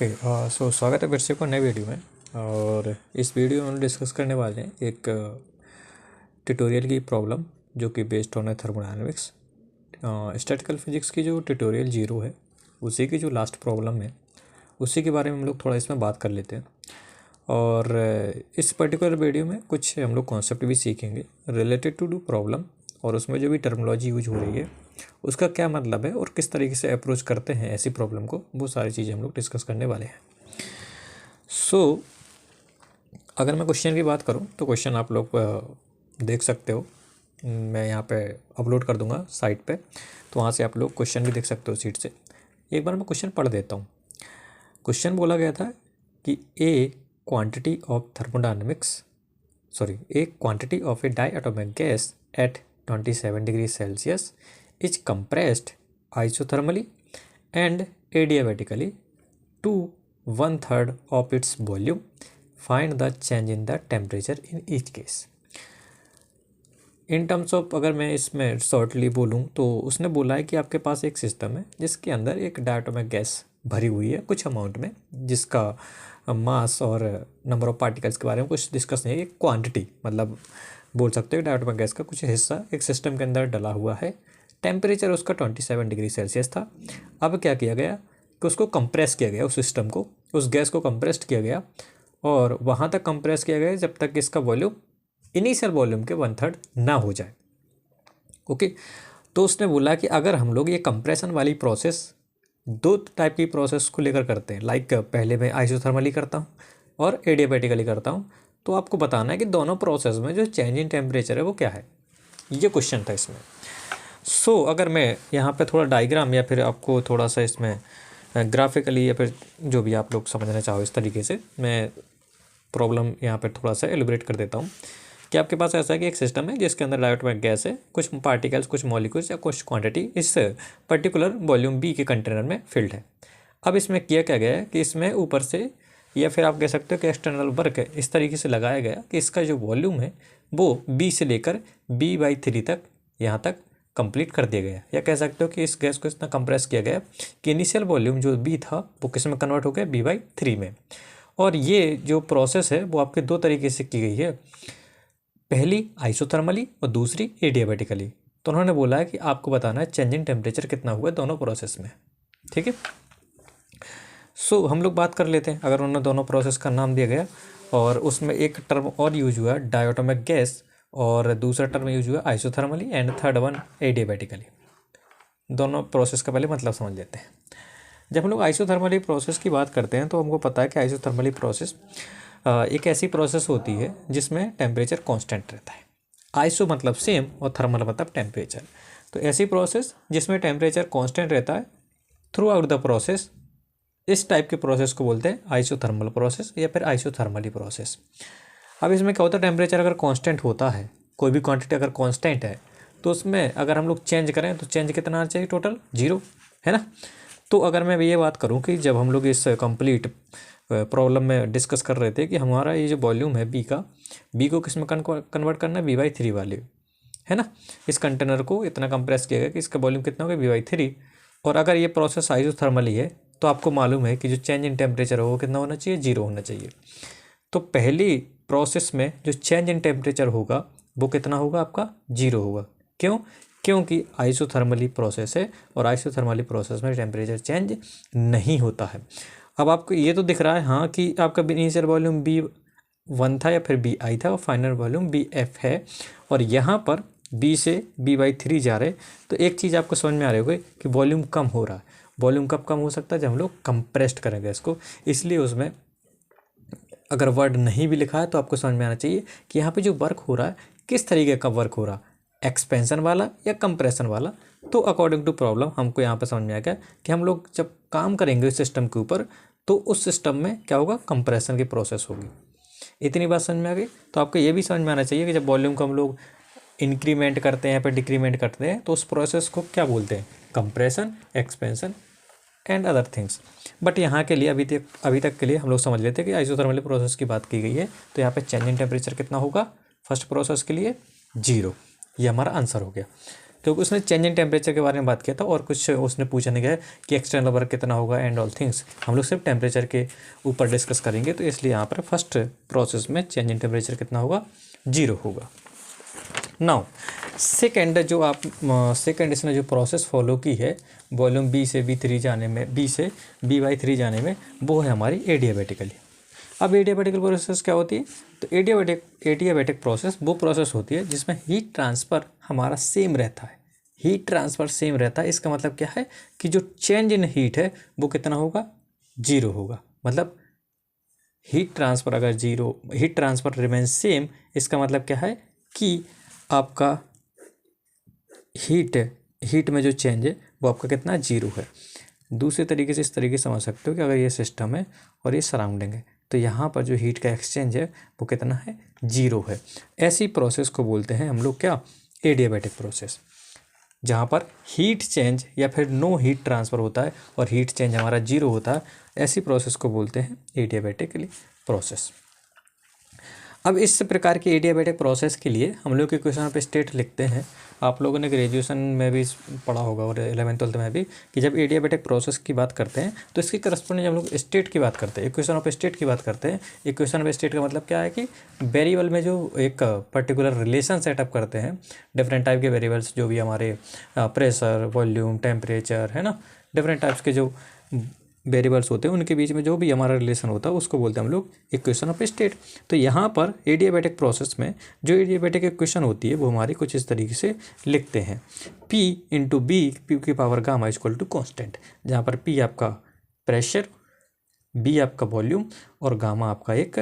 Okay so स्वागत है फिर से को नए वीडियो में। और इस वीडियो में हम डिस्कस करने वाले हैं एक ट्यूटोरियल की प्रॉब्लम जो कि बेस्ड ऑन है थर्मोडायनेमिक्स। स्टैटिकल फिजिक्स की जो ट्यूटोरियल 0 है उसी की जो लास्ट प्रॉब्लम है उसी के बारे में हम लोग थोड़ा इसमें बात कर लेते हैं। और इस पर्टिकुलर वीडियो में कुछ हम लोग कॉन्सेप्ट भी सीखेंगे रिलेटेड टू प्रॉब्लम, और उसमें जो भी टर्मिनोलॉजी यूज हो रही है उसका क्या मतलब है और किस तरीके से अप्रोच करते हैं ऐसी प्रॉब्लम को, वो सारी चीज़ें हम लोग डिस्कस करने वाले हैं। सो अगर मैं क्वेश्चन की बात करूं तो क्वेश्चन आप लोग देख सकते हो, मैं यहाँ पे अपलोड कर दूंगा साइट पे, तो वहाँ से आप लोग क्वेश्चन भी देख सकते हो सीट से। एक बार मैं क्वेश्चन पढ़ देता हूँ। क्वेश्चन बोला गया था कि ए quantity of A diatomic gas at 27 degree Celsius is compressed isothermally and adiabatically to 1/3 of its volume. Find the change in the temperature in each case. In terms of अगर मैं इसमें शॉर्टली बोलूँ तो उसने बोला है कि आपके पास एक सिस्टम है जिसके अंदर एक डायटोमिक गैस भरी हुई है कुछ अमाउंट में, जिसका मास और नंबर ऑफ पार्टिकल्स के बारे में कुछ डिस्कस नहीं है। एक क्वांटिटी मतलब बोल सकते हो डायटोमिक गैस का कुछ हिस्सा एक सिस्टम के अंदर डला हुआ है। टेम्परेचर उसका 27 डिग्री सेल्सियस था। अब क्या किया गया कि उसको कंप्रेस किया गया, उस सिस्टम को, उस गैस को कंप्रेस्ड किया गया और वहाँ तक कंप्रेस किया गया जब तक इसका वॉल्यूम इनिशियल वॉल्यूम के 1/3 ना हो जाए। ओके, तो उसने बोला कि अगर हम लोग ये कंप्रेशन वाली प्रोसेस दो टाइप की प्रोसेस को लेकर करते हैं, लाइक पहले मैं आइसोथर्मली करता हूँ और एडियाबैटिकली करता हूँ, तो आपको बताना है कि दोनों प्रोसेस में जो चेंज इन टेम्परेचर है वो क्या है। ये क्वेश्चन था इसमें। सो अगर मैं यहाँ पे थोड़ा डायग्राम या फिर आपको थोड़ा सा इसमें ग्राफिकली या फिर जो भी आप लोग समझना चाहो इस तरीके से मैं प्रॉब्लम यहाँ पे थोड़ा सा एलिब्रेट कर देता हूँ कि आपके पास ऐसा है कि एक सिस्टम है जिसके अंदर डायटोमिक गैस है, कुछ पार्टिकल्स, कुछ मॉलिक्यूल्स या कुछ क्वांटिटी इस पर्टिकुलर वॉल्यूम बी के कंटेनर में फिल्ड है। अब इसमें किया क्या गया है कि इसमें ऊपर से या फिर आप कह सकते हो कि एक्सटर्नल वर्क है इस तरीके से लगाया गया कि इसका जो वॉल्यूम है वो बी से लेकर b/3 तक यहाँ तक कंप्लीट कर दिया गया, या कह सकते हो कि इस गैस को इतना कंप्रेस किया गया कि इनिशियल वॉल्यूम जो बी था वो किस में कन्वर्ट हो गया b/3 में। और ये जो प्रोसेस है वो आपके दो तरीके से की गई है, पहली आइसोथर्मली और दूसरी एडियाबैटिकली। तो उन्होंने बोला है कि आपको बताना है चेंज इन टेम्परेचर कितना हुआ दोनों प्रोसेस में। ठीक है, सो हम लोग बात कर लेते हैं। अगर उन्होंने दोनों प्रोसेस का नाम दिया गया और उसमें एक टर्म और यूज हुआ डायटोमिक गैस और दूसरा टर्म यूज हुआ isothermally and third one adiabatically. दोनों प्रोसेस का पहले मतलब समझ लेते हैं। जब हम लोग आइसोथर्मली प्रोसेस की बात करते हैं तो हमको पता है कि आइसोथर्मली प्रोसेस एक ऐसी प्रोसेस होती है जिसमें टेम्परेचर कांस्टेंट रहता है। आइसो मतलब सेम और थर्मल मतलब टेम्परेचर। तो ऐसी प्रोसेस जिसमें टेम्परेचर कांस्टेंट रहता है थ्रू आउट द प्रोसेस, इस टाइप के प्रोसेस को बोलते हैं आइसोथर्मल प्रोसेस या फिर आइसोथर्मली प्रोसेस। अब इसमें क्या होता है, टेम्परेचर अगर कांस्टेंट होता है, कोई भी क्वांटिटी अगर कांस्टेंट है तो उसमें अगर हम लोग चेंज करें तो चेंज कितना आना चाहिए, टोटल 0, है ना। तो अगर मैं ये बात करूं कि जब हम लोग इस कंप्लीट प्रॉब्लम में डिस्कस कर रहे थे कि हमारा ये जो वॉल्यूम है बी का, बी को किस में कन्वर्ट करना है b/3 वाले, है ना। इस कंटेनर को इतना कंप्रेस किया गया कि इसका वॉल्यूम कितना होगा b/3। और अगर ये प्रोसेस आइसोथर्मली है तो आपको मालूम है कि जो चेंज इन टेम्परेचर हो वो कितना होना चाहिए, 0 होना चाहिए। तो पहली प्रोसेस में जो चेंज इन टेम्परेचर होगा वो कितना होगा, आपका 0 होगा। क्यों? क्योंकि आइसोथर्मली प्रोसेस है और आइसोथर्मली प्रोसेस में टेम्परेचर चेंज नहीं होता है। अब आपको ये तो दिख रहा है हाँ कि आपका इनिशियल वॉल्यूम b1 था या फिर bi था और फाइनल वॉल्यूम bf है, और यहाँ पर b से b/3 जा रहे। तो एक चीज़ आपको समझ में आ रही होगी कि वॉल्यूम कम हो रहा है। वॉल्यूम कब कम हो सकता है, जब हम लोग कंप्रेस्ड करेंगे इसको। इसलिए उसमें अगर वर्ड नहीं भी लिखा है तो आपको समझ में आना चाहिए कि यहाँ पे जो वर्क हो रहा है किस तरीके का वर्क हो रहा है, एक्सपेंशन वाला या कंप्रेशन वाला। तो अकॉर्डिंग टू प्रॉब्लम हमको यहाँ पे समझ में आ गया कि हम लोग जब काम करेंगे उस सिस्टम के ऊपर तो उस सिस्टम में क्या होगा, कंप्रेशन की प्रोसेस होगी। इतनी बात समझ में आ गई। तो आपको ये भी समझ में आना चाहिए कि जब वॉल्यूम को हम लोग इंक्रीमेंट करते हैं या फिर डिक्रीमेंट करते हैं तो उस प्रोसेस को क्या बोलते हैं, compression, expansion and other things. But यहाँ के लिए अभी तक के लिए हम लोग समझ लेते हैं कि आइसोथर्मल प्रोसेस की बात की गई है। तो यहाँ पे चेंज इन टेम्परेचर कितना होगा फर्स्ट प्रोसेस के लिए, 0। ये हमारा आंसर हो गया। क्योंकि उसने चेंज इन टेम्परेचर के बारे में बात किया था और कुछ उसने पूछा नहीं गया कि एक्सटर्नल वर्क कितना होगा एंड ऑल थिंग्स। हम लोग सिर्फ टेम्परेचर के ऊपर डिस्कस करेंगे, तो इसलिए यहाँ पर फर्स्ट प्रोसेस में चेंज इन टेम्परेचर कितना होगा, 0 होगा। नाउ सेकेंड इसने जो प्रोसेस फॉलो की है वॉल्यूम बी से बी3 जाने में, बी से B/3 जाने में, वो है हमारी एडियाबैटिकली। अब एडियाबैटिकल प्रोसेस क्या होती है, तो एडियाबैटिक प्रोसेस वो प्रोसेस होती है जिसमें हीट ट्रांसफ़र हमारा सेम रहता है। हीट ट्रांसफ़र सेम रहता है, इसका मतलब क्या है कि जो चेंज इन हीट है वो कितना होगा, 0 होगा। मतलब हीट ट्रांसफ़र रिमेन सेम, इसका मतलब क्या है कि आपका हीट में जो चेंज है वो आपका कितना, 0 है। दूसरे तरीके से इस तरीके से समझ सकते हो कि अगर ये सिस्टम है और ये सराउंडिंग है, तो यहाँ पर जो हीट का एक्सचेंज है वो कितना है, 0 है। ऐसी प्रोसेस को बोलते हैं हम लोग क्या, एडियाबैटिक प्रोसेस, जहाँ पर हीट चेंज या फिर नो हीट ट्रांसफ़र होता है और हीट चेंज हमारा 0 होता है। ऐसी प्रोसेस को बोलते हैं एडियाबैटिकली प्रोसेस। अब इस प्रकार की एडियाबैटिक प्रोसेस के लिए हम लोग इक्वेशन पे स्टेट लिखते हैं। आप लोगों ने ग्रेजुएशन में भी पढ़ा होगा और 11th-12th में भी, कि जब एडियाबैटिक प्रोसेस की बात करते हैं तो इसकी करस्पॉन्डिंग हम लोग स्टेट की बात करते हैं, इक्वेशन ऑफ स्टेट की बात करते हैं। इक्वेशन ऑफ स्टेट का मतलब क्या है कि वेरिएबल में जो एक पर्टिकुलर रिलेशन सेटअप करते हैं, डिफरेंट टाइप के वेरिएबल्स जो भी हमारे प्रेशर, वॉल्यूम, टेम्परेचर है ना, डिफरेंट टाइप्स के जो वेरिएबल्स होते हैं उनके बीच में जो भी हमारा रिलेशन होता है उसको बोलते हैं हम लोग इक्वेशन ऑफ स्टेट। तो यहाँ पर एडियाबैटिक प्रोसेस में जो एडियाबैटिक इक्वेशन होती है वो हमारी कुछ इस तरीके से लिखते हैं, P × B P की power gamma equal to constant, जहाँ पर P आपका प्रेशर, B आपका वॉल्यूम और गामा आपका एक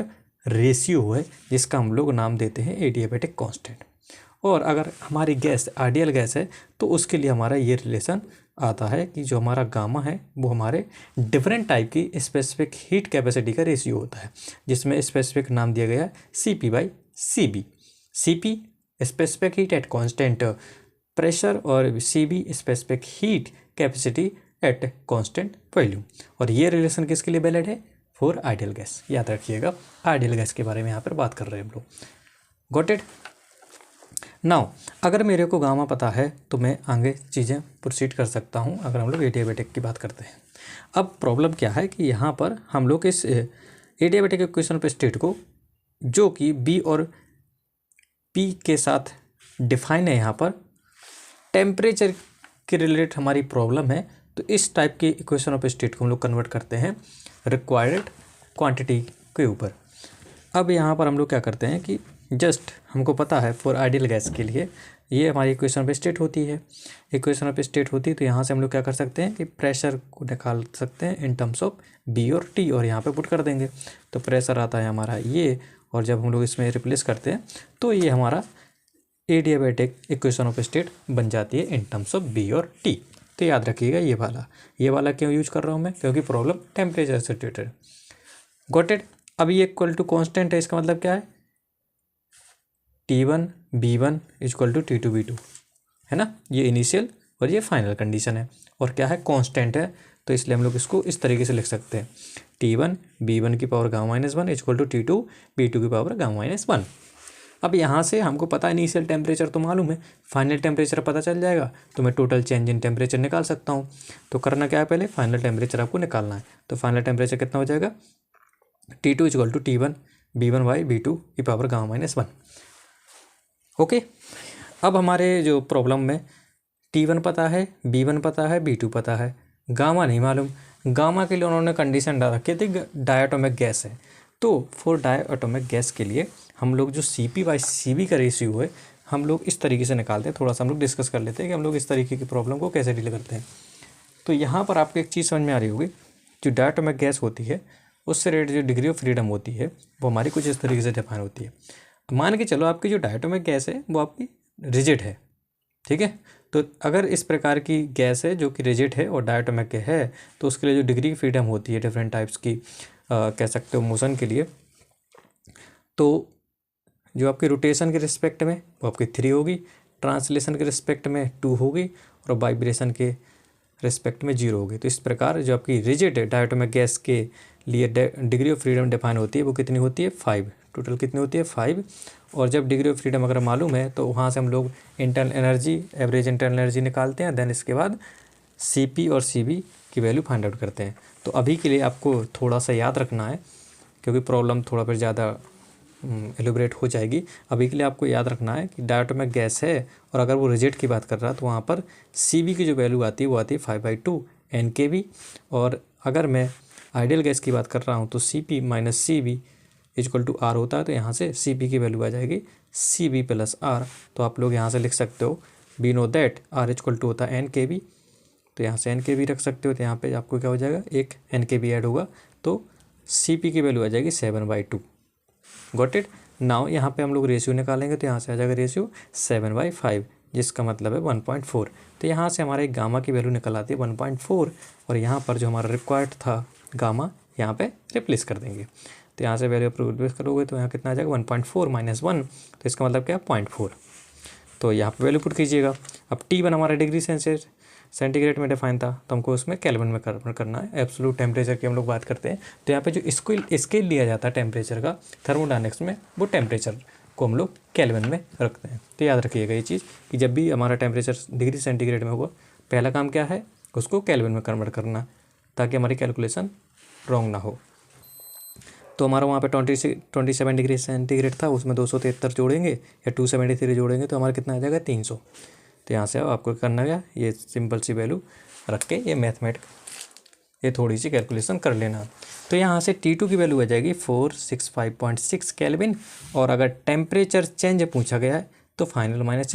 रेशियो है जिसका हम लोग नाम देते हैं एडियाबैटिक कॉन्स्टेंट। और अगर हमारी गैस आइडियल गैस है तो उसके लिए हमारा ये रिलेशन आता है कि जो हमारा गामा है वो हमारे डिफरेंट टाइप की स्पेसिफिक हीट कैपेसिटी का रेशियो होता है, जिसमें स्पेसिफिक नाम दिया गया है CP/CB। CP specific heat at constant pressure और CB specific heat capacity at constant volume. और ये रिलेशन किसके लिए वैलिड है, फॉर आइडियल गैस। याद रखिएगा, आइडियल गैस के बारे में यहाँ पर बात कर रहे हैं हम लोग। Got it. नाउ अगर मेरे को गामा पता है तो मैं आगे चीज़ें प्रोसीड कर सकता हूँ अगर हम लोग एडियाबैटिक की बात करते हैं। अब प्रॉब्लम क्या है कि यहाँ पर हम लोग इस एडियाबैटिक इक्वेशन पे स्टेट को, जो कि B और P के साथ डिफाइन है, यहाँ पर टेम्परेचर के रिलेटेड हमारी प्रॉब्लम है, तो इस टाइप के इक्वेशन ऑफ स्टेट को हम लोग कन्वर्ट करते हैं रिक्वायर्ड क्वांटिटी के ऊपर। अब यहाँ पर हम लोग क्या करते हैं कि जस्ट हमको पता है फॉर आइडियल गैस के लिए ये हमारी इक्वेशन ऑफ स्टेट होती है। इक्वेशन ऑफ स्टेट होती है तो यहाँ से हम लोग क्या कर सकते हैं कि प्रेशर को निकाल सकते हैं इन टर्म्स ऑफ B और T और यहाँ पे पुट कर देंगे। तो प्रेशर आता है हमारा ये, और जब हम लोग इसमें रिप्लेस करते हैं तो ये हमारा एडियाबैटिक इक्वेशन ऑफ स्टेट बन जाती है इन टर्म्स ऑफ B और T। तो याद रखिएगा ये वाला क्यों यूज कर रहा हूँ मैं, क्योंकि प्रॉब्लम टेम्परेचर से रिलेटेड। Got it. अब ये इक्वल टू कॉन्स्टेंट है, इसका मतलब क्या है, T1 B1 equal to T2 B2 है ना, ये इनिशियल और ये फाइनल कंडीशन है। और क्या है, कांस्टेंट है, तो इसलिए हम लोग इसको इस तरीके से लिख सकते हैं T1 B1 की power गामा-1 equal to T2 B2 की पावर गामा-1। अब यहाँ से हमको पता है इनिशियल टेम्परेचर तो मालूम है, फाइनल टेम्परेचर पता चल जाएगा, तो मैं टोटल चेंज इन टेम्परेचर निकाल सकता हूँ। तो करना क्या है, पहले फाइनल टेम्परेचर आपको निकालना है। तो फाइनल टेम्परेचर कितना हो जाएगा, T2 equal to T1 B1/B2 की पावर गामा-1। ओके। अब हमारे जो प्रॉब्लम में T1 पता है, B1 पता है, B2 पता है, गामा नहीं मालूम। गामा के लिए उन्होंने कंडीशन डाल रखी थी डायटोमिक गैस है, तो फॉर डायटोमिक गैस के लिए हम लोग जो CP/CB का रेशियो है हम लोग इस तरीके से निकालते हैं। थोड़ा सा हम लोग डिस्कस कर लेते हैं कि हम लोग इस तरीके की प्रॉब्लम को कैसे डील करते हैं। तो यहाँ पर आपको एक चीज़ समझ में आ रही होगी, जो डायटोमिक गैस होती है उससे रिलेटेड जो डिग्री ऑफ फ्रीडम होती है वो हमारी कुछ इस तरीके से डिफाइन होती है। मान के चलो आपकी जो डायटोमिक गैस है वो आपकी रिजिड है, ठीक है। तो अगर इस प्रकार की गैस है जो कि रिजिड है और डायटोमिक है, तो उसके लिए जो डिग्री ऑफ फ्रीडम होती है डिफरेंट टाइप्स की कह सकते हो मोशन के लिए, तो जो आपकी रोटेशन के रिस्पेक्ट में वो आपकी 3 होगी, ट्रांसलेशन के रिस्पेक्ट में 2 होगी और वाइब्रेशन के रिस्पेक्ट में 0 होगी। तो इस प्रकार जो आपकी रिजिड डायटोमिक गैस के लिए डिग्री ऑफ फ्रीडम डिफाइन होती है वो कितनी होती है, 5 टोटल कितनी होती है 5। और जब डिग्री ऑफ फ्रीडम अगर मालूम है तो वहाँ से हम लोग internal energy, average internal energy निकालते हैं, देन इसके बाद CP और CB की वैल्यू फाइंड आउट करते हैं। तो अभी के लिए आपको थोड़ा सा याद रखना है, क्योंकि प्रॉब्लम थोड़ा फिर ज़्यादा एलिब्रेट हो जाएगी। अभी के लिए आपको याद रखना है कि डायटोमिक गैस है, और अगर वो रिजिड की बात कर रहा है तो वहाँ पर CB की जो वैल्यू आती है वो आती है 5/2 NkB। और अगर मैं आइडियल गैस की बात कर रहा हूँ तो CP minus CB equal to R होता है। तो यहाँ से CP की वैल्यू आ जाएगी CB प्लस R। तो आप लोग यहाँ से लिख सकते हो we know that R equal to होता है NkB, तो यहाँ से NkB रख सकते हो। तो यहाँ पे आपको क्या हो जाएगा, एक NkB ऐड होगा तो CP की वैल्यू आ जाएगी 7/2। Got it. नाउ यहाँ पे हम लोग रेशियो निकालेंगे तो यहाँ से आ जाएगा रेशियो 7/5, जिसका मतलब है 1.4। तो यहाँ से हमारे गामा की वैल्यू निकल आती है 1.4, और यहाँ पर जो हमारा रिक्वायर्ड था गामा यहाँ पे रिप्लेस कर देंगे। तो यहाँ से वैल्यू रिप्लेस करोगे तो यहाँ कितना आ जाएगा 1.4 माइनस 1, तो इसका मतलब क्या है 0.4। तो यहाँ पे वैल्यू पुट कीजिएगा। अब T1 हमारा डिग्री सेंटीग्रेड में डिफाइन था, तो हमको उसमें केल्विन में कन्वर्ट करना है। एब्सोल्यूट टेम्परेचर की हम लोग बात करते हैं, तो यहाँ पे जो स्केल लिया जाता है टेम्परेचर का थर्मोडायनेमिक्स में, वो टेम्परेचर को हम लोग केल्विन में रखते हैं। तो याद रखिएगा ये चीज़ कि जब भी हमारा टेम्परेचर डिग्री सेंटीग्रेड में होगा, पहला काम क्या है, उसको केल्विन में कन्वर्ट करना, ताकि हमारी कैलकुलेशन रॉन्ग ना हो। तो हमारा वहाँ पे 27 डिग्री सेंटीग्रेड था, उसमें 273 जोड़ेंगे या 273 जोड़ेंगे तो हमारा कितना आ जाएगा 300। तो यहाँ से आपको करना है ये सिंपल सी वैल्यू रख के ये थोड़ी सी कैलकुलेशन कर लेना। तो यहाँ से T2 की वैल्यू आ जाएगी 465.6 केल्विन। और अगर टेम्परेचर चेंज पूछा गया है तो फाइनल माइनस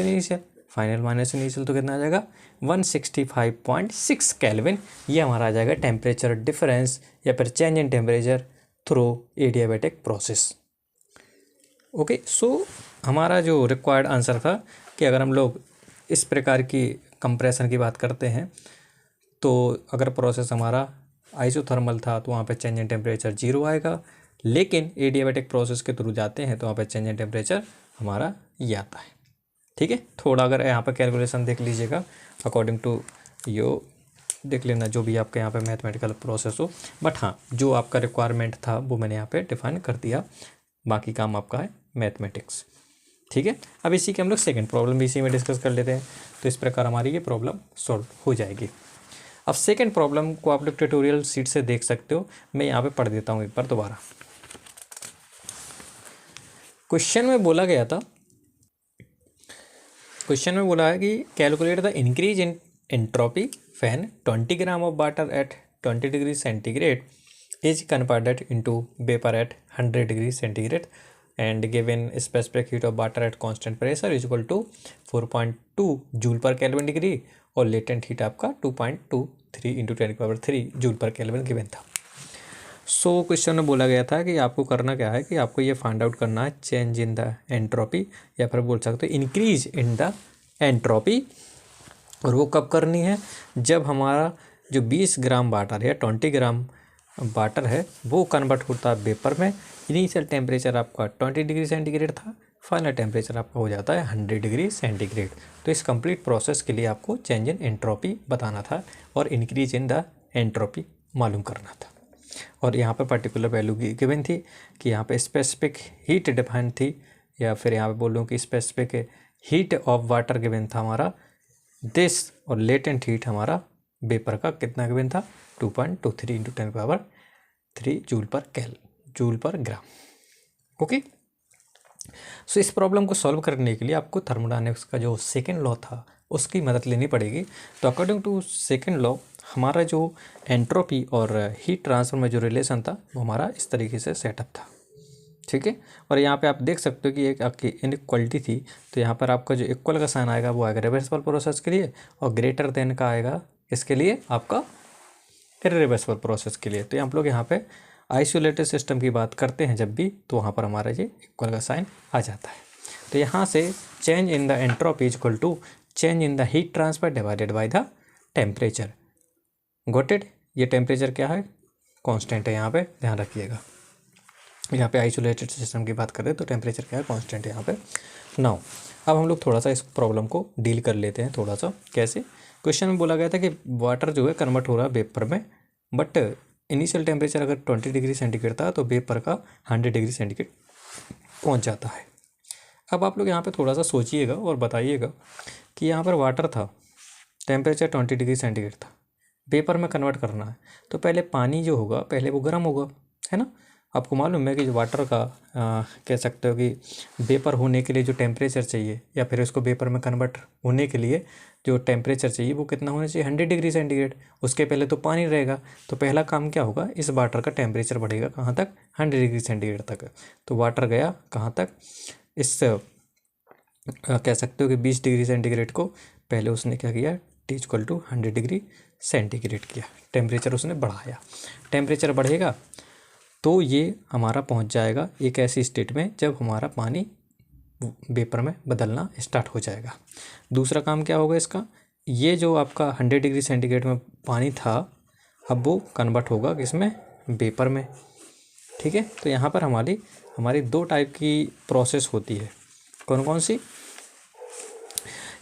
इनिशियल तो कितना आ जाएगा 165.6 केल्विन। ये हमारा आ जाएगा टेम्परेचर डिफरेंस या फिर change in temperature through adiabatic process. Okay, so हमारा जो रिक्वायर्ड आंसर था कि अगर हम लोग इस प्रकार की कंप्रेशन की बात करते हैं, तो अगर प्रोसेस हमारा आइसोथर्मल था तो वहाँ पे चेंज इन टेम्परेचर 0 आएगा, लेकिन एडियाबैटिक प्रोसेस के थ्रू जाते हैं तो वहाँ पे चेंज इन टेम्परेचर हमारा ये आता है। ठीक है, थोड़ा अगर यहाँ पर कैलकुलेशन देख लीजिएगा अकॉर्डिंग टू यो, देख लेना जो भी आपके यहाँ पे मैथमेटिकल प्रोसेस हो, बट हाँ जो आपका रिक्वायरमेंट था वो मैंने यहाँ पे डिफाइन कर दिया, बाकी काम आपका है मैथमेटिक्स। ठीक है, अब इसी के हम लोग सेकंड प्रॉब्लम भी इसी में डिस्कस कर लेते हैं। तो इस प्रकार हमारी ये प्रॉब्लम सॉल्व हो जाएगी। अब सेकंड प्रॉब्लम को आप लोग ट्यूटोरियल शीट से देख सकते हो, मैं यहाँ पे पढ़ देता हूँ एक बार दोबारा। क्वेश्चन में बोला है कि calculate the increase in entropy fan 20 gram of water at 20 degree centigrade is converted into vapour eight 100 degree centigrade and given specific heat of water at constant pressure is equal to 4.2 joule per kelvin degree, और latent heat आपका 2.23 into 10⁻³ joule per kelvin given था। So question में बोला गया था कि आपको करना क्या है कि आपको ये फाइंड आउट करना है चेंज इन द एंट्रोपी, या फिर बोल सकते हो इंक्रीज इन द एंट्रोपी। और वो कब करनी है, जब हमारा जो 20 ग्राम वाटर है 20 ग्राम वाटर है वो कन्वर्ट होता है वेपर में। इनिशियल टेम्परेचर आपका 20 डिग्री सेंटीग्रेड था, फाइनल टेम्परेचर आपका हो जाता है 100 डिग्री सेंटीग्रेड। तो इस कंप्लीट प्रोसेस के लिए आपको चेंज इन एंट्रोपी बताना था और इंक्रीज इन द एंट्रोपी मालूम करना था। और यहाँ पर पर्टिकुलर वैल्यू गिवन थी कि यहाँ पे स्पेसिफिक हीट डिफाइन थी, या फिर यहाँ पे बोल लूँ कि specific heat of water given था हमारा दिस, और लेटेंट हीट हमारा वेपर का कितना गिवन था 2.23 इंटू 10⁻³ जूल पर ग्राम। ओके, सो इस प्रॉब्लम को सॉल्व करने के लिए आपको थर्मोडायनेमिक्स का जो सेकेंड लॉ था उसकी मदद लेनी पड़ेगी। तो अकॉर्डिंग टू सेकेंड लॉ हमारा जो एंट्रोपी और हीट ट्रांसफर में जो रिलेशन था वो हमारा इस तरीके से सेटअप था। ठीक है, और यहाँ पे आप देख सकते हो कि एक आपकी इनइक्वालिटी थी, तो यहाँ पर आपका जो इक्वल का साइन आएगा वो आएगा रिवर्सिबल प्रोसेस के लिए, और ग्रेटर देन का आएगा इसके लिए आपका इर्रिवर्सिबल प्रोसेस के लिए। तो हम लोग यहाँ पे आइसोलेटेड सिस्टम की बात करते हैं जब भी, तो वहाँ पर हमारा ये इक्वल का साइन आ जाता है। तो यहाँ से change in the entropy is equal to change in the heat transfer divided by the temperature. Got it. ये टेम्परेचर क्या है, कांस्टेंट है, यहाँ पे ध्यान रखिएगा। यहाँ पे आइसोलेटेड सिस्टम की बात कर रहे हैं तो टेम्परेचर क्या है, कांस्टेंट है यहाँ पे। नाउ अब हम लोग थोड़ा सा इस प्रॉब्लम को डील कर लेते हैं थोड़ा सा। कैसे, क्वेश्चन में बोला गया था कि वाटर जो है कन्वर्ट हो रहा है वेपर में, बट इनिशियल टेम्परेचर अगर 20 डिग्री सेंटीग्रेड था तो वेपर का 100 डिग्री सेंटीग्रेड पहुंच जाता है। अब आप लोग यहाँ पे थोड़ा सा सोचिएगा और बताइएगा कि यहाँ पर वाटर था, टेम्परेचर 20 डिग्री सेंटीग्रेड था, वेपर में कन्वर्ट करना है, तो पहले पानी जो होगा पहले वो गर्म होगा, है ना। आपको मालूम है कि जो वाटर का कह सकते हो कि वेपर होने के लिए जो टेम्परेचर चाहिए या फिर उसको वेपर में कन्वर्ट होने के लिए जो टेम्परेचर चाहिए वो कितना होना चाहिए, 100 डिग्री सेंटीग्रेड। उसके पहले तो पानी रहेगा, तो पहला काम क्या होगा, इस वाटर का टेम्परेचर बढ़ेगा कहाँ तक, 100 डिग्री सेंटीग्रेड तक। तो वाटर गया कहाँ तक, इस कह सकते हो कि 20 डिग्री सेंटीग्रेड को पहले उसने क्या किया, T=100 डिग्री सेंटीग्रेड किया, टेम्परेचर उसने बढ़ाया। टेम्परेचर बढ़ेगा तो ये हमारा पहुंच जाएगा एक ऐसी स्टेट में जब हमारा पानी वेपर में बदलना स्टार्ट हो जाएगा। दूसरा काम क्या होगा इसका, ये जो आपका 100 डिग्री सेंटीग्रेड में पानी था अब वो कन्वर्ट होगा किसमें, वेपर में। ठीक है, तो यहाँ पर हमारी दो टाइप की प्रोसेस होती है। कौन कौन सी,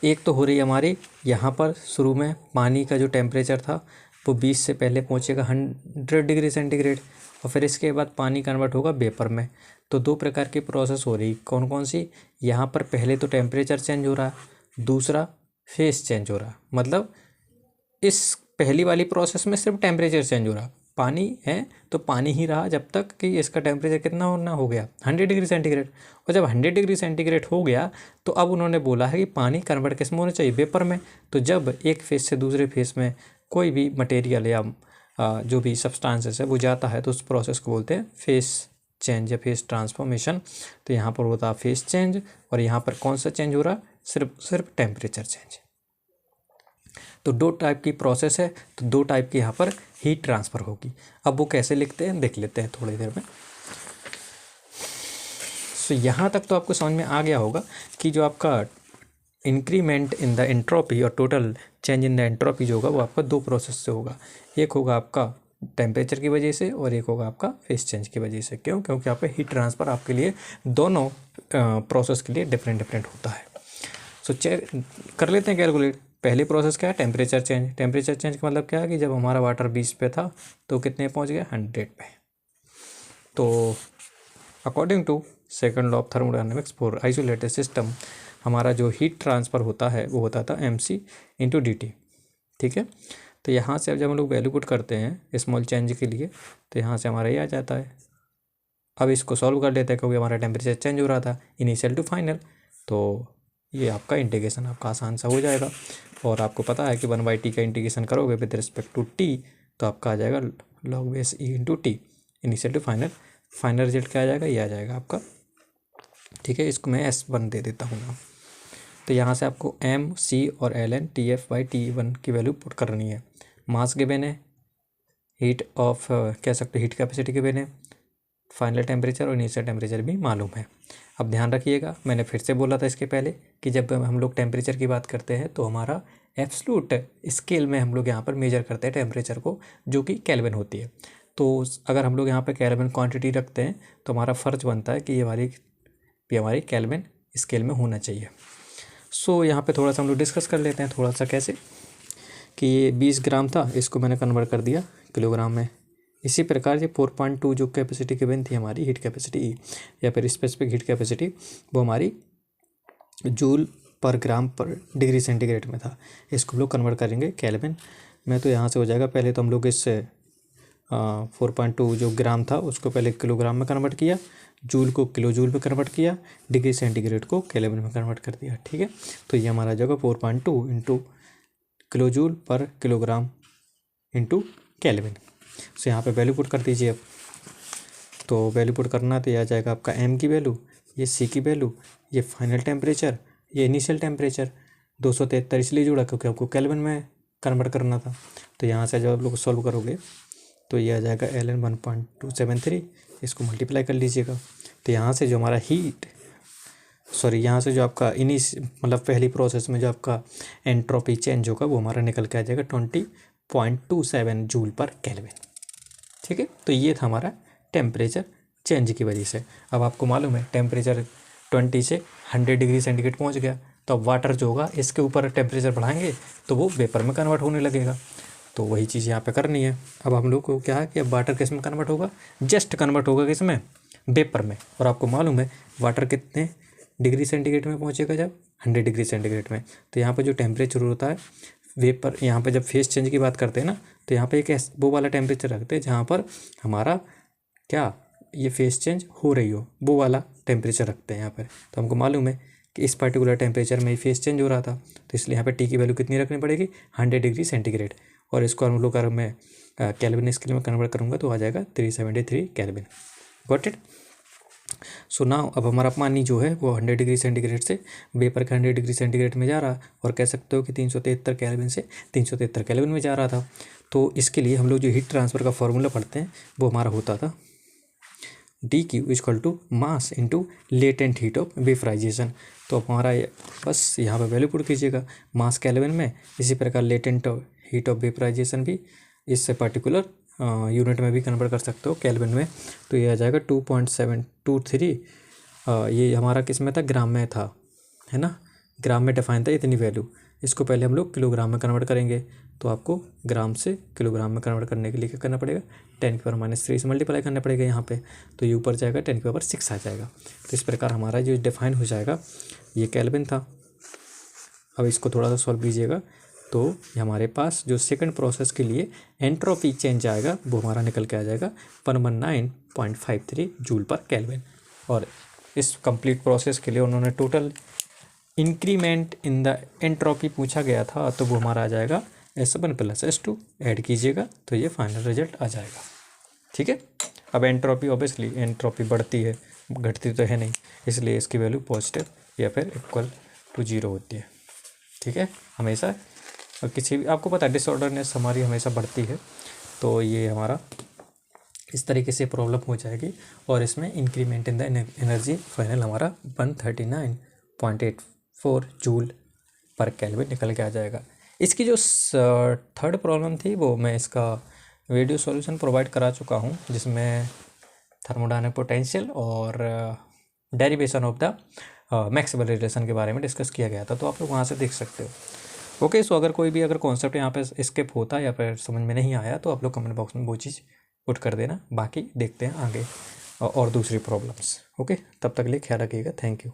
एक तो हो रही है हमारी यहाँ पर शुरू में पानी का जो टेम्परेचर था वो 20 से पहले पहुँचेगा 100 डिग्री सेंटीग्रेड और फिर इसके बाद पानी कन्वर्ट होगा वेपर में। तो दो प्रकार की प्रोसेस हो रही, कौन कौन सी, यहाँ पर पहले तो टेम्परेचर चेंज हो रहा है, दूसरा फेस चेंज हो रहा है। मतलब इस पहली वाली प्रोसेस में सिर्फ टेम्परेचर चेंज हो रहा, पानी है तो पानी ही रहा जब तक कि इसका टेम्परेचर कितना होना हो गया, 100 डिग्री सेंटीग्रेड। और जब 100 डिग्री सेंटीग्रेड हो गया तो अब उन्होंने बोला है कि पानी कन्वर्ट किस में होना चाहिए, वेपर में। तो जब एक फेस से दूसरे फेस में कोई भी मटेरियल या जो भी सब्सटेंसेस है वो जाता है तो उस प्रोसेस को बोलते हैं फेस चेंज या फेस ट्रांसफॉर्मेशन। तो यहाँ पर होता है फेस चेंज, और यहाँ पर कौन सा चेंज हो रहा, सिर्फ टेम्परेचर चेंज। तो दो टाइप की प्रोसेस है, तो दो टाइप की यहाँ पर हीट ट्रांसफ़र होगी। अब वो कैसे लिखते हैं देख लेते हैं थोड़ी देर में। सो यहाँ तक तो आपको समझ में आ गया होगा कि जो आपका इंक्रीमेंट इन द एंट्रोपी और total change in the entropy जो होगा वो आपका दो प्रोसेस से होगा। एक होगा आपका टेम्परेचर की वजह से और एक होगा आपका फेस चेंज की वजह से। क्यों, क्योंकि आपका हीट ट्रांसफ़र आपके लिए दोनों प्रोसेस के लिए डिफरेंट होता है। सो चेक कर लेते हैं कैलकुलेट। पहली प्रोसेस क्या है, टेम्परेचर चेंज। टेम्परेचर चेंज का मतलब क्या है कि जब हमारा वाटर 20 पे था तो कितने पहुंच गया, 100 पे। तो according to second law of thermodynamics for isolated system हमारा जो हीट ट्रांसफ़र होता है वो होता था mc/dt। ठीक है, तो यहाँ से अब जब हम लोग वैल्यू पुट करते हैं स्मॉल चेंज के लिए तो यहाँ से हमारा ये आ जाता है। अब इसको सॉल्व कर लेते हैं क्योंकि हमारा टेम्परेचर चेंज हो रहा था इनिशियल टू फाइनल। तो ये आपका इंटीग्रेशन आपका आसान सा हो जाएगा। और आपको पता है कि 1/t का इंटीग्रेशन करोगे विद रिस्पेक्ट टू t तो आपका आ जाएगा log base e/t initial to final. Final result क्या आ जाएगा, ये आ जाएगा आपका। ठीक है, इसको मैं S1 दे देता हूँ ना। तो यहाँ से आपको m, c और ln Tf/T1 की वैल्यू पुट करनी है। मास गिवन है, हीट ऑफ कह सकते हीट कैपेसिटी गिवन है, फाइनल टेम्परेचर और इनिशियल टेम्परेचर भी मालूम है। अब ध्यान रखिएगा, मैंने फिर से बोला था इसके पहले कि जब हम लोग टेम्परेचर की बात करते हैं तो हमारा एब्सोल्यूट स्केल में हम लोग यहाँ पर मेजर करते हैं टेम्परेचर को, जो कि केल्विन होती है। तो अगर हम लोग यहाँ पर केल्विन क्वांटिटी रखते हैं तो हमारा फ़र्ज बनता है कि ये हमारी केल्विन स्केल में होना चाहिए। सो यहाँ पे थोड़ा सा हम लोग डिस्कस कर लेते हैं थोड़ा सा कैसे कि ये 20 ग्राम था, इसको मैंने कन्वर्ट कर दिया किलोग्राम में। इसी प्रकार ये 4.2 जो कैपेसिटी गिवन थी हमारी हीट कैपेसिटी या फिर स्पेसिफिक हीट कैपेसिटी वो हमारी जूल पर ग्राम पर डिग्री सेंटीग्रेड में था। इसको हम लोग कन्वर्ट करेंगे केल्विन में। तो यहाँ से हो जाएगा, पहले तो हम लोग इस 4.2 जो ग्राम था उसको पहले किलोग्राम में कन्वर्ट किया, जूल को किलो जूल में कन्वर्ट किया, डिग्री सेंटीग्रेड को केल्विन में कन्वर्ट कर दिया। ठीक है, तो ये हमारा जगह 4.2 into kilo joule per kilogram into kelvin. So यहाँ पे वैल्यू पुट कर दीजिए। अब तो वैल्यू पुट करना तो ये आ जाएगा आपका m की वैल्यू, ये c की वैल्यू, ये फाइनल टेम्परेचर, ये इनिशियल टेम्परेचर। 273 इसलिए जुड़ा क्योंकि आपको केल्विन में कन्वर्ट करना था। तो यहाँ से जब आप लोग सॉल्व करोगे तो ये आ जाएगा ln 1.273, इसको मल्टीप्लाई कर लीजिएगा। तो यहाँ से जो हमारा यहाँ से जो आपका मतलब पहली प्रोसेस में जो आपका एंट्रोपी चेंज होगा वो हमारा निकल के आ जाएगा 20.27 जूल पर केल्विन। ठीक है, तो ये था हमारा टेम्परेचर चेंज की वजह से। अब आपको मालूम है टेम्परेचर 20 से 100 डिग्री सेंटीग्रेड पहुंच गया, तो अब वाटर जो होगा इसके ऊपर टेम्परेचर बढ़ाएंगे तो वो वेपर में कन्वर्ट होने लगेगा। तो वही चीज़ यहाँ पे करनी है। अब हम लोग को क्या है कि अब वाटर किस में कन्वर्ट होगा, जस्ट कन्वर्ट होगा किस में, वेपर में। और आपको मालूम है वाटर कितने डिग्री सेंटीग्रेड में पहुँचेगा, जब 100 डिग्री सेंटीग्रेड में। तो यहाँ पर जो टेम्परेचर होता है वेपर, यहाँ पे जब फेस चेंज की बात करते हैं ना, तो यहाँ पे एक वो वाला टेम्परेचर रखते हैं जहाँ पर हमारा क्या ये फेस चेंज हो रही हो, वो वाला टेम्परेचर रखते हैं यहाँ पर। तो हमको मालूम है कि इस पर्टिकुलर टेम्परेचर में ही फेस चेंज हो रहा था, तो इसलिए यहाँ पे टी की वैल्यू कितनी रखनी पड़ेगी, 100 डिग्री सेंटीग्रेड। और इसको हम लोग अगर मैं केल्विन स्केल में कन्वर्ट करूँगा तो आ जाएगा 373 kelvin. Got it. So now अब हमारा पानी जो है वो 100 डिग्री सेंटीग्रेड से वेपर के 100 डिग्री सेंटीग्रेड में जा रहा, और कह सकते हो कि 373 केल्विन से 373 केल्विन में जा रहा था। तो इसके लिए हम लोग जो हीट ट्रांसफ़र का फॉर्मूला पढ़ते हैं वो हमारा होता था dQ equal to mass into latent heat of vaporization. तो हमारा बस यहाँ पर वैल्यू पुट कीजिएगा मास केल्विन में, इसी प्रकार लेटेंट हीट ऑफ वेपराइजेशन भी इससे पर्टिकुलर यूनिट में भी कन्वर्ट कर सकते हो केल्विन में। तो ये आ जाएगा 2.723। ये हमारा किस में था, ग्राम में था, है ना, ग्राम में डिफाइन था इतनी वैल्यू। इसको पहले हम लोग किलोग्राम में कन्वर्ट करेंगे, तो आपको ग्राम से किलोग्राम में कन्वर्ट करने के लिए क्या करना पड़ेगा, 10⁻³ से मल्टीप्लाई करना पड़ेगा यहाँ पे, तो ये ऊपर जाएगा 10⁻6 आ जाएगा। तो इस प्रकार हमारा जो डिफाइन हो जाएगा ये केल्विन था। अब इसको थोड़ा सा सॉल्व कीजिएगा तो हमारे पास जो सेकंड प्रोसेस के लिए एंट्रोपी चेंज आएगा वो हमारा निकल के आ जाएगा 119.53 जूल पर केल्विन। और इस कंप्लीट प्रोसेस के लिए उन्होंने total increment in the entropy पूछा गया था, तो वो हमारा आ जाएगा S1 + S2। ऐड कीजिएगा तो ये फाइनल रिजल्ट आ जाएगा। ठीक है। अब एंट्रोपी ऑब्वियसली एंट्रोपी बढ़ती है, घटती तो है नहीं, इसलिए इसकी वैल्यू पॉजिटिव या फिर इक्वल टू 0 होती है। ठीक है, हमेशा। और किसी भी आपको पता है डिसऑर्डरनेस हमारी हमेशा बढ़ती है, तो ये हमारा इस तरीके से प्रॉब्लम हो जाएगी। और इसमें increment in the energy final हमारा 139.84 जूल पर केल्विन निकल के आ जाएगा। इसकी जो थर्ड प्रॉब्लम थी वो मैं इसका वीडियो सॉल्यूशन प्रोवाइड करा चुका हूँ, जिसमें थर्मोडायनामिक पोटेंशियल और derivation of the Maxwell relation के बारे में डिस्कस किया गया था, तो आप लोग वहाँ से देख सकते हो। ओके। सो अगर कोई भी कॉन्सेप्ट यहाँ पे स्किप होता है या फिर समझ में नहीं आया तो आप लोग कमेंट बॉक्स में वो चीज़ पुट कर देना। बाकी देखते हैं आगे और दूसरी प्रॉब्लम्स। ओके, तब तक के लिए ख्याल रखिएगा। Thank you.